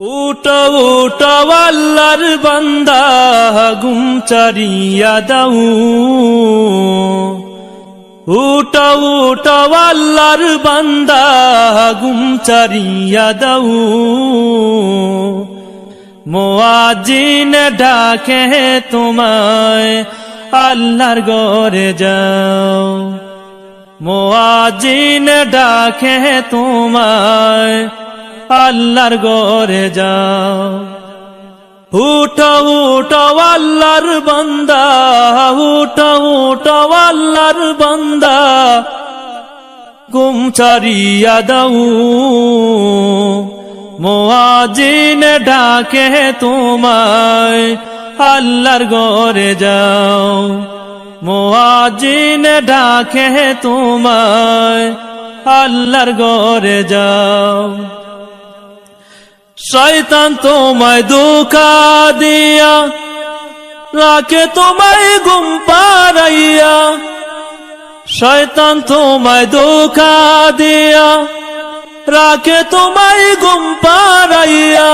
উঠো উঠো আল্লাহর বান্দা ঘুম ছাড়িয়া দাও। উঠো উঠো আল্লাহর বান্দা ঘুম ছাড়িয়া দাও। মুয়াজ্জিন ডাকে তোমায় আল্লাহর ঘরে যাও। মুয়াজ্জিন ডাকে তোমায় আল্লাহর ঘরে যাও। উঠো উঠো আল্লাহর বান্দা, উঠো উঠো আল্লাহর বান্দা ঘুম ছাড়িয়া দাও। মুয়াজ্জিন ডাকে তোমায় আল্লাহর ঘরে যাও। মুয়াজ্জিন ডাকে তোমায় আল্লাহর ঘরে যাও। শয়তান তোমায় ধোঁকা দিয়া রাখে তোমায় ঘুম পাড়াইয়া। শয়তান তোমায় ধোঁকা দিয়া রাখে তোমায় ঘুম পাড়াইয়া।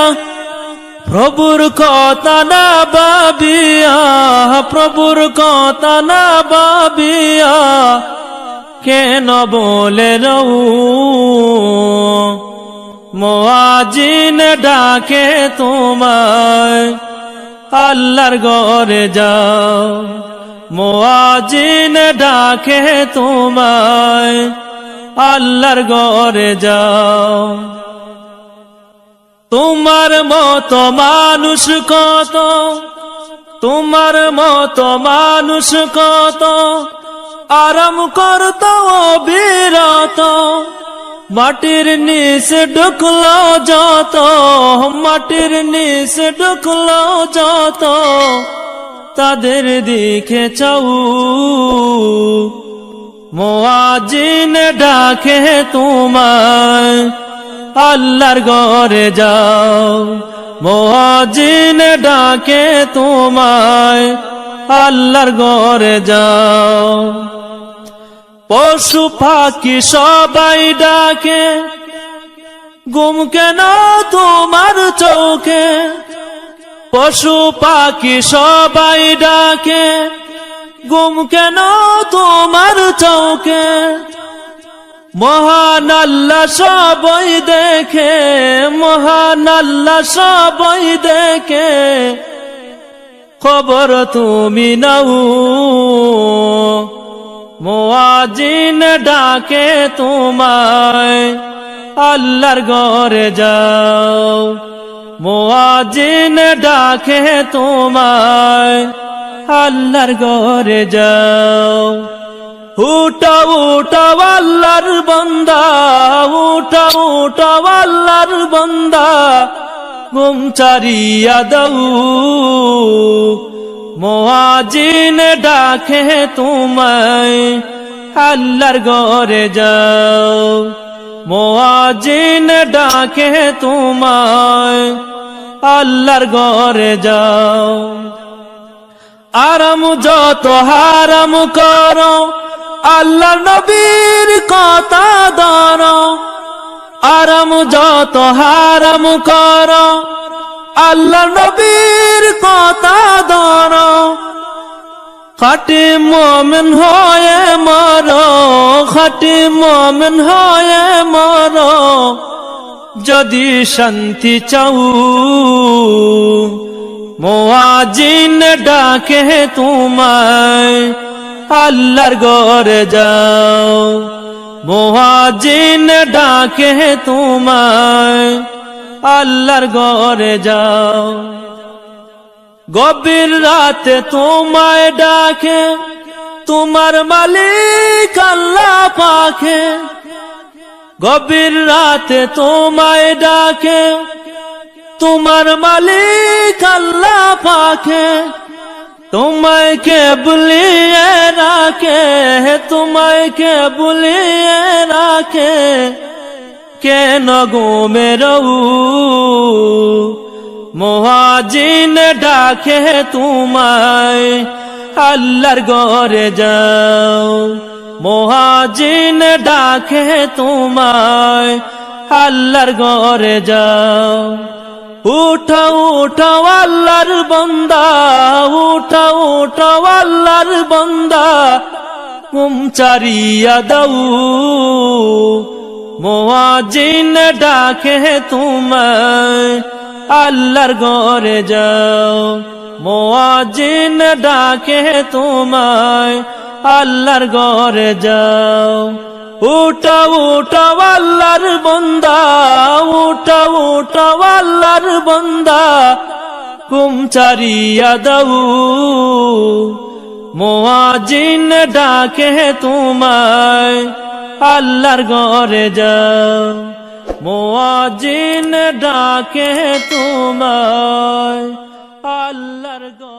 প্রভুর কথা না ভাবিয়া, প্রভুর কথা না ভাবিয়া কেন বলে রও। মুয়াজ্জিন ডাকে তোমায় আল্লাহর ঘরে যাও। মুয়াজ্জিন ডাকে তোমায় আল্লাহর ঘরে যাও। তোমার মতো মানুষ কত, তোমার মতো মানুষ কত আরাম করত অবিরত। মাটির নিচে ঢুকলো যত, মাটির নিচে ঢুকলো যত তাদের দিকে চাও। মুয়াজ্জিন ডাকে তোমায় আল্লাহর ঘরে যাও। মুয়াজ্জিন ডাকে তোমায় আল্লাহর ঘরে যাও। পশু পাখি সবাই ডাকে ঘুম কেন তোমার চোখে। পশু পাখি সবাই ডাকে ঘুম কেন তোমার চোখে। মহান আল্লাহ সবাই দেখে, মহান আল্লাহ সবাই দেখে খবর তুমি নাও। মুয়াজ্জিন ডাকে তোমায় আল্লাহর ঘরে যাও। মুয়াজ্জিন ডাকে তোমায় আল্লাহর ঘরে যাও। উঠো উঠো আল্লাহর বান্দা, উঠো উঠো আল্লাহর বান্দা ঘুম ছাড়িয়া দাও। মুয়াজ্জিন ডাকে তোমায় আল্লাহর ঘরে যাও। মুয়াজ্জিন ডাকে তোমায় আল্লাহর ঘরে যাও। আরাম যত হারাম করো আল্লাহর নবীর কথা ধরো। আরাম যত হারাম করো আল্লাহর নবীর কথা ধরো। খাঁটি মুমিন হয়ে মরো, খাঁটি মুমিন হয়ে মরো যদি শান্তি চাও। মুয়াজ্জিন ডাকে তোমায় আল্লাহর ঘরে যাও। মুয়াজ্জিন ডাকে তোমায় আল্লাহর ঘরে যাও। গভীর রাতে তোমায় ডাকে তোমার মালিক আল্লাহ পাকে। গভীর রাতে তোমায় ডাকে তোমার মালিক আল্লাহ পাকে। তোমায় কে বুলিয়ে রাখে, তোমায় কে বুলিয়ে রাখে কেন ঘুমে রও। মুয়াজ্জিন ডাকে তোমায় আল্লাহর ঘরে যাও। মুয়াজ্জিন ডাকে তোমায় আল্লাহর ঘরে যাও। উঠাও উঠাও আল্লাহর বান্দা, উঠাও উঠাও আল্লাহর বান্দা, ঘুম চারিয়া দাও, মুয়াজ্জিন ডাকে তোমায়, আল্লাহর ঘরে যাও, মুয়াজ্জিন ডাকে তোমায়, আল্লাহর ঘরে যাও। উঠাও উঠাও আল্লাহর বান্দা, উঠাও উঠাও আল্লাহর বান্দা, ঘুম চারিয়া দাও, মুয়াজ্জিন ডাকে তোমায়, আল্লাহর ঘরে যাও, মুয়াজ্জিন ডাকে তোমায়, আল্লাহর ঘরে।